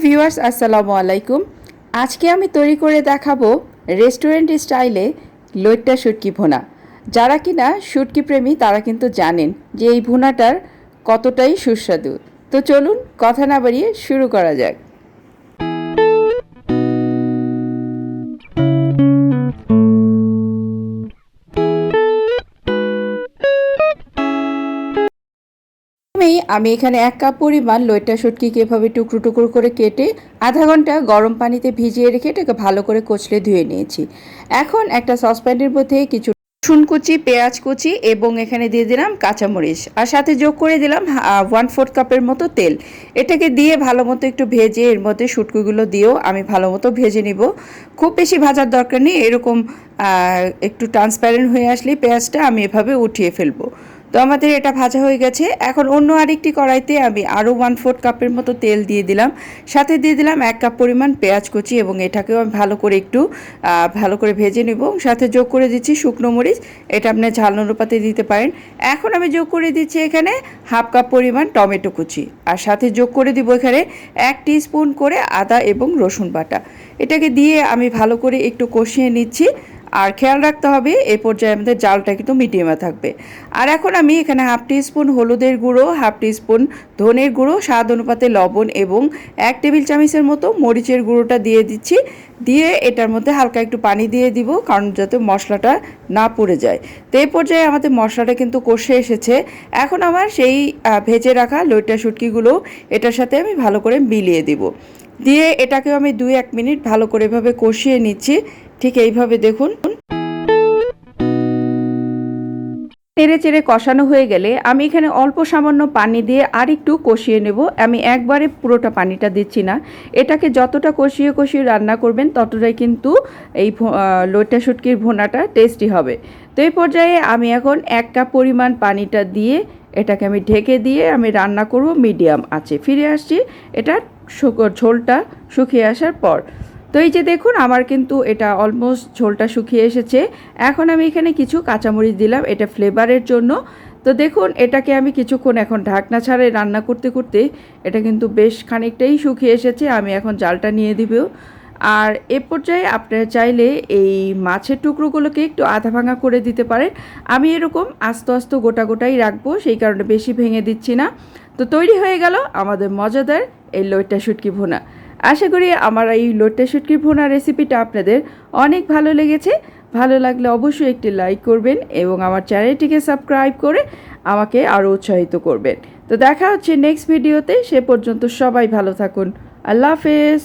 Viewers, আসসালামু আলাইকুম। আজকে আমি তৈরি করে দেখাবো রেস্টুরেন্ট স্টাইলে লইট্টা শুটকি ভুনা। যারা কিনা শুটকি প্রেমী তারা কিন্তু জানেন যে এই ভুনাটার কতটাই সুস্বাদু। তো চলুন কথা না বাড়িয়ে শুরু করা যাক। আমি এখানে 1 কাপ পরিমাণ লইট্টা শুটকিকে এভাবে টুকরো টুকরো করে কেটে আধা ঘন্টা গরম পানিতে ভিজিয়ে রেখে এটাকে ভালো করে কচলে ধুয়ে নিয়েছি। এখন একটা সসপ্যানের মধ্যে কিছু রসুন কুচি, পেঁয়াজ কুচি এবং এখানে দিয়ে দিলাম কাঁচামরিচ, আর সাথে যোগ করে দিলাম 1/4 কাপের মতো তেল। এটাকে দিয়ে ভালো মতো একটু ভেজে এর মধ্যে শুটকিগুলো দিয়েও আমি ভালো মতো ভেজে নিব। খুব বেশি ভাজার দরকার নেই, এরকম একটু ট্রান্সপারেন্ট হয়ে আসলেই পেঁয়াজটা আমি এভাবে উঠিয়ে ফেলবো। তো আমাদের এটা ভাজা হয়ে গেছে। এখন অন্য আরেকটি কড়াইতে আমি আরও 1/4 কাপের মতো তেল দিয়ে দিলাম, সাথে দিয়ে দিলাম 1 কাপ পরিমাণ পেঁয়াজ কুচি এবং এটাকেও আমি ভালো করে একটু ভালো করে ভেজে নেব। সাথে যোগ করে দিচ্ছি শুকনো মরিচ, এটা আপনি ঝাল অনুপাতে দিতে পারেন। এখন আমি যোগ করে দিচ্ছি এখানে 1/2 কাপ পরিমাণ টমেটো কুচি, আর সাথে যোগ করে দিব এখানে 1 টিস্পুন করে আদা এবং রসুন বাটা। এটাকে দিয়ে আমি ভালো করে একটু কষিয়ে নিচ্ছি। আর খেয়াল রাখতে হবে এই পর্যায়ে আমাদের জালটা কিন্তু মিডিয়ামে থাকবে। আর এখন আমি এখানে 1/2 টিস্পুন হলুদের গুঁড়ো, 1/2 টিস্পুন ধনের গুঁড়ো, স্বাদ অনুপাতে লবণ এবং 1 টেবিল চামচের মতো মরিচের গুঁড়োটা দিয়ে দিচ্ছি। দিয়ে এটার মধ্যে হালকা একটু পানি দিয়ে দিব, কারণ যাতে মশলাটা না পুড়ে যায়। তো এই পর্যায়ে আমাদের মশলাটা কিন্তু কষে এসেছে। এখন আমার সেই ভেজে রাখা লইট্টা শুটকিগুলো এটার সাথে আমি ভালো করে মিলিয়ে দিব। দিয়ে এটাকেও আমি 2-1 মিনিট ভালো করে এভাবে কষিয়ে নিচ্ছি। ঠিক এইভাবে দেখুন। নেড়ে চেড়ে কষানো হয়ে গেলে আমি এখানে অল্প সামান্য পানি দিয়ে আর একটু কষিয়ে নেব। আমি একবারে পুরোটা পানিটা দিচ্ছি না। এটাকে যতটা কষিয়ে কষিয়ে রান্না করবেন ততটাই কিন্তু এই লইট্টা শুটকির ভুনাটা টেস্টি হবে। তো এই পর্যায়ে আমি এখন 1 কাপ পরিমাণ পানিটা দিয়ে এটাকে আমি ঢেকে দিয়ে আমি রান্না করব মিডিয়াম আঁচে। ফিরে আসছি এটা ঝোলটা শুকিয়ে আসার পর। তো এই যে দেখুন, আমার কিন্তু এটা অলমোস্ট ঝোলটা শুকিয়ে এসেছে। এখন আমি এখানে কিছু কাঁচামরিচ দিলাম এটা ফ্লেভারের জন্য। তো দেখুন, এটাকে আমি কিছুক্ষণ এখন ঢাকনা ছাড়াই রান্না করতে করতে এটা কিন্তু বেশ খানিকটাই শুকিয়ে এসেছে। আমি এখন জালটা নিয়ে দিব। আর এ পর্যায়ে আপনারা চাইলে এই মাছের টুকরোগুলোকে একটু আধা ভাঙা করে দিতে পারেন। আমি এরকম আস্তে আস্তে গোটা গোটাই রাখবো, সেই কারণে বেশি ভেঙে দিচ্ছি না। তো তৈরি হয়ে গেল আমাদের মজাদার এই লইট্টা শুটকি ভুনা। আশা করি আমার এই লইট্টা শুটকির ভুনা রেসিপিটা আপনাদের অনেক ভালো লেগেছে। ভালো লাগলে অবশ্যই একটি লাইক করবেন এবং আমার চ্যানেলটিকে সাবস্ক্রাইব করে আমাকে আরও উৎসাহিত করবেন। তো দেখা হচ্ছে নেক্সট ভিডিওতে। সে পর্যন্ত সবাই ভালো থাকুন। আল্লাহ হাফেজ।